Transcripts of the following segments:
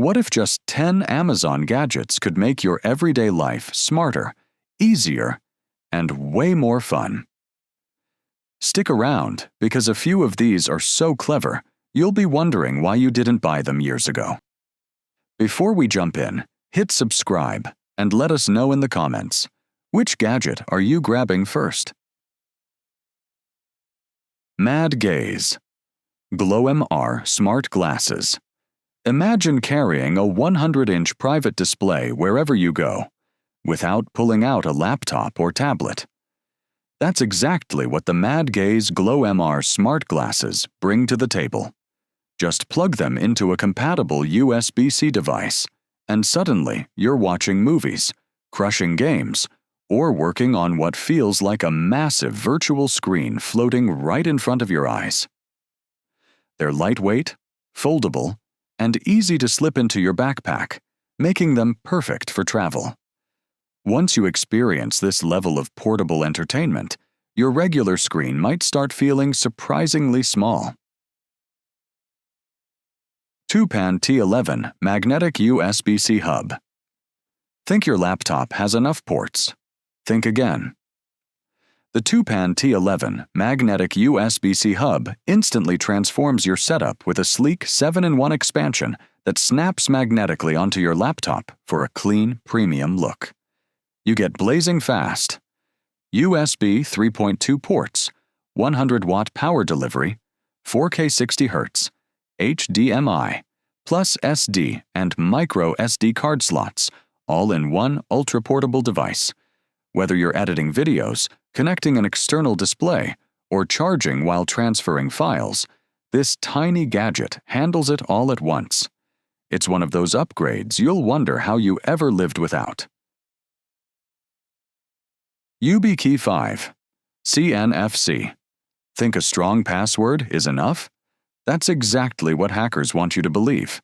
What if just 10 Amazon gadgets could make your everyday life smarter, easier, and way more fun? Stick around, because a few of these are so clever, you'll be wondering why you didn't buy them years ago. Before we jump in, hit subscribe and let us know in the comments, which gadget are you grabbing first? Mad Gaze. GlowMR Smart Glasses. Imagine carrying a 100-inch private display wherever you go, without pulling out a laptop or tablet. That's exactly what the Mad Gaze GlowMR Smart Glasses bring to the table. Just plug them into a compatible USB-C device, and suddenly you're watching movies, crushing games, or working on what feels like a massive virtual screen floating right in front of your eyes. They're lightweight, foldable, and easy to slip into your backpack, making them perfect for travel. Once you experience this level of portable entertainment, your regular screen might start feeling surprisingly small. Twopan T11 Magnetic USB-C Hub. Think your laptop has enough ports? Think again. The Twopan T11 Magnetic USB-C Hub instantly transforms your setup with a sleek 7-in-1 expansion that snaps magnetically onto your laptop for a clean, premium look. You get blazing fast USB 3.2 ports, 100-watt power delivery, 4K 60Hz, HDMI, plus SD and micro SD card slots, all in one ultra-portable device. Whether you're editing videos, connecting an external display, or charging while transferring files, this tiny gadget handles it all at once. It's one of those upgrades you'll wonder how you ever lived without. YubiKey 5 CNFC. Think a strong password is enough? That's exactly what hackers want you to believe.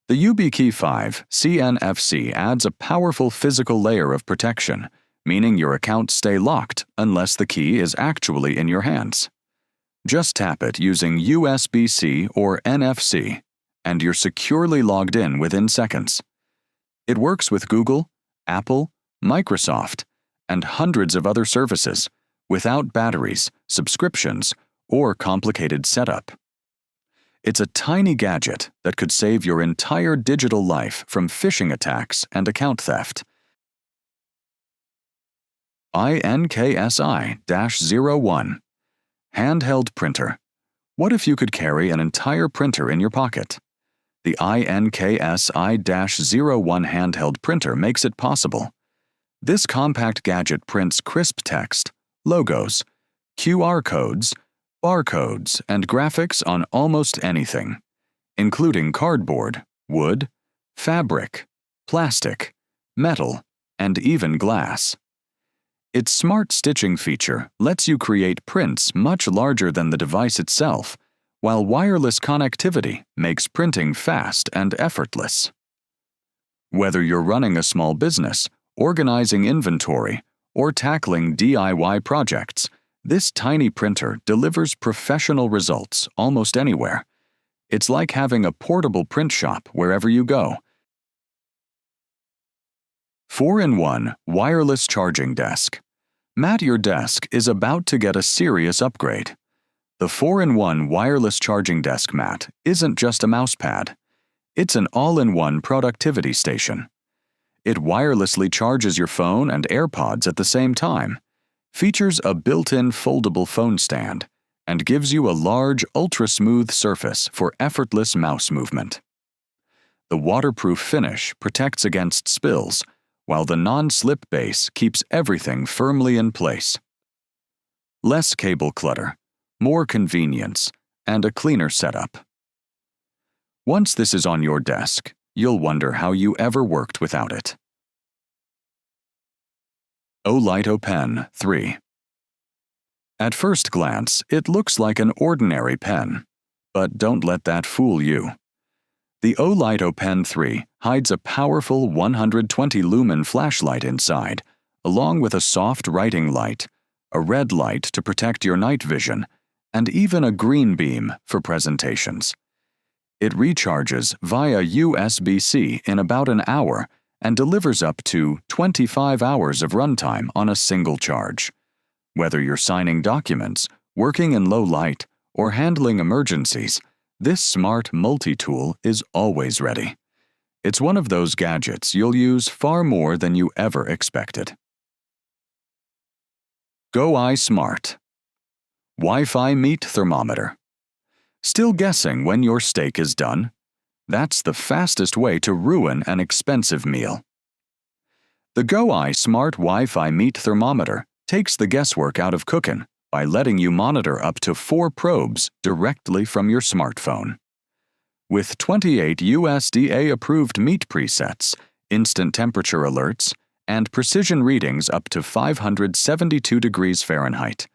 The YubiKey 5 CNFC adds a powerful physical layer of protection, meaning your accounts stay locked unless the key is actually in your hands. Just tap it using USB-C or NFC, and you're securely logged in within seconds. It works with Google, Apple, Microsoft, and hundreds of other services, without batteries, subscriptions, or complicated setup. It's a tiny gadget that could save your entire digital life from phishing attacks and account theft. INKSI-01. Handheld printer. What if you could carry an entire printer in your pocket? The INKSI-01 handheld printer makes it possible. This compact gadget prints crisp text, logos, QR codes, barcodes, and graphics on almost anything, including cardboard, wood, fabric, plastic, metal, and even glass. Its smart stitching feature lets you create prints much larger than the device itself, while wireless connectivity makes printing fast and effortless. Whether you're running a small business, organizing inventory, or tackling DIY projects, this tiny printer delivers professional results almost anywhere. It's like having a portable print shop wherever you go. 4-in-1 Wireless Charging Desk. Matt, your desk is about to get a serious upgrade. The 4-in-1 Wireless Charging Desk mat isn't just a mousepad. It's an all-in-one productivity station. It wirelessly charges your phone and AirPods at the same time, features a built-in foldable phone stand, and gives you a large, ultra-smooth surface for effortless mouse movement. The waterproof finish protects against spills, while the non-slip base keeps everything firmly in place. Less cable clutter, more convenience, and a cleaner setup. Once this is on your desk, you'll wonder how you ever worked without it. OLIGHT O'Pen 3. At first glance, it looks like an ordinary pen, but don't let that fool you. The OLIGHT O'Pen 3 hides a powerful 120-lumen flashlight inside, along with a soft writing light, a red light to protect your night vision, and even a green beam for presentations. It recharges via USB-C in about an hour and delivers up to 25 hours of runtime on a single charge. Whether you're signing documents, working in low light, or handling emergencies, this smart multi-tool is always ready. It's one of those gadgets you'll use far more than you ever expected. GoEye Smart Wi-Fi Meat Thermometer. Still guessing when your steak is done? That's the fastest way to ruin an expensive meal. The GoEye Smart Wi-Fi Meat Thermometer takes the guesswork out of cooking by letting you monitor up to 4 probes directly from your smartphone. With 28 USDA-approved meat presets, instant temperature alerts, and precision readings up to 572 degrees Fahrenheit,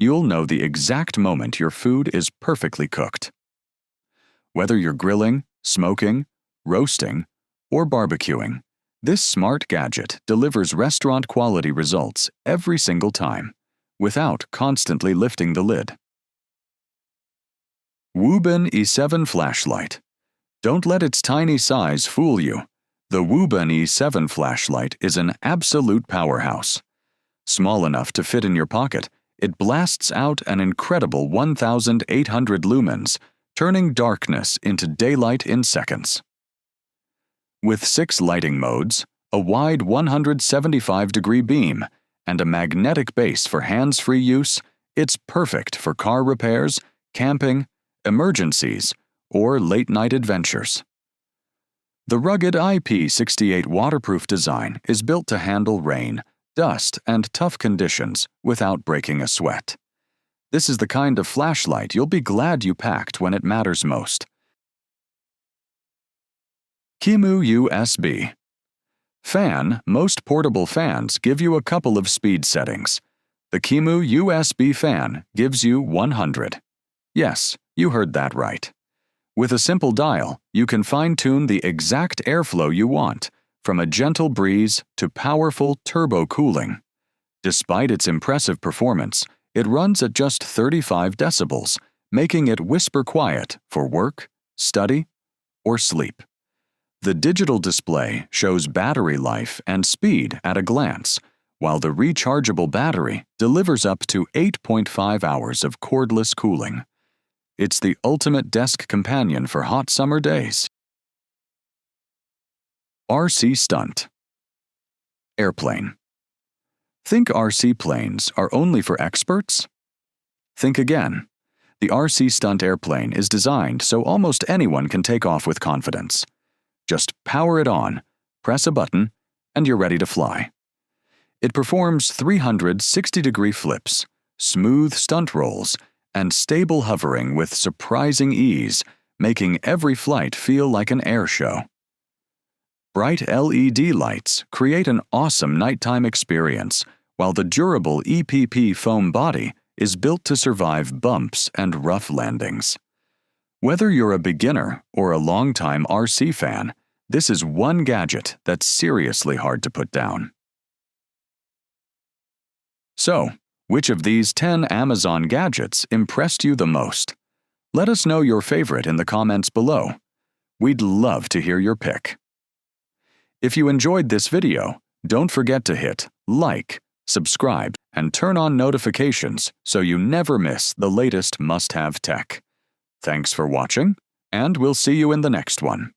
you'll know the exact moment your food is perfectly cooked. Whether you're grilling, smoking, roasting, or barbecuing, this smart gadget delivers restaurant-quality results every single time, without constantly lifting the lid. WUBEN E7 Flashlight. Don't let its tiny size fool you. The WUBEN E7 Flashlight is an absolute powerhouse. Small enough to fit in your pocket, it blasts out an incredible 1,800 lumens, turning darkness into daylight in seconds. With 6 lighting modes, a wide 175-degree beam, and a magnetic base for hands-free use, it's perfect for car repairs, camping, emergencies, or late-night adventures. The rugged IP68 waterproof design is built to handle rain, dust, and tough conditions without breaking a sweat. This is the kind of flashlight you'll be glad you packed when it matters most. Kimu USB Fan. Most portable fans give you a couple of speed settings. The Kimu USB Fan gives you 100. Yes, you heard that right. With a simple dial, you can fine-tune the exact airflow you want, from a gentle breeze to powerful turbo cooling. Despite its impressive performance, it runs at just 35 decibels, making it whisper quiet for work, study, or sleep. The digital display shows battery life and speed at a glance, while the rechargeable battery delivers up to 8.5 hours of cordless cooling. It's the ultimate desk companion for hot summer days. RC Stunt Airplane. Think RC planes are only for experts? Think again. The RC Stunt Airplane is designed so almost anyone can take off with confidence. Just power it on, press a button, and you're ready to fly. It performs 360-degree flips, smooth stunt rolls, and stable hovering with surprising ease, making every flight feel like an air show. Bright LED lights create an awesome nighttime experience, while the durable EPP foam body is built to survive bumps and rough landings. Whether you're a beginner or a longtime RC fan, this is one gadget that's seriously hard to put down. So, which of these 10 Amazon gadgets impressed you the most? Let us know your favorite in the comments below. We'd love to hear your pick. If you enjoyed this video, don't forget to hit like, subscribe, and turn on notifications so you never miss the latest must-have tech. Thanks for watching, and we'll see you in the next one.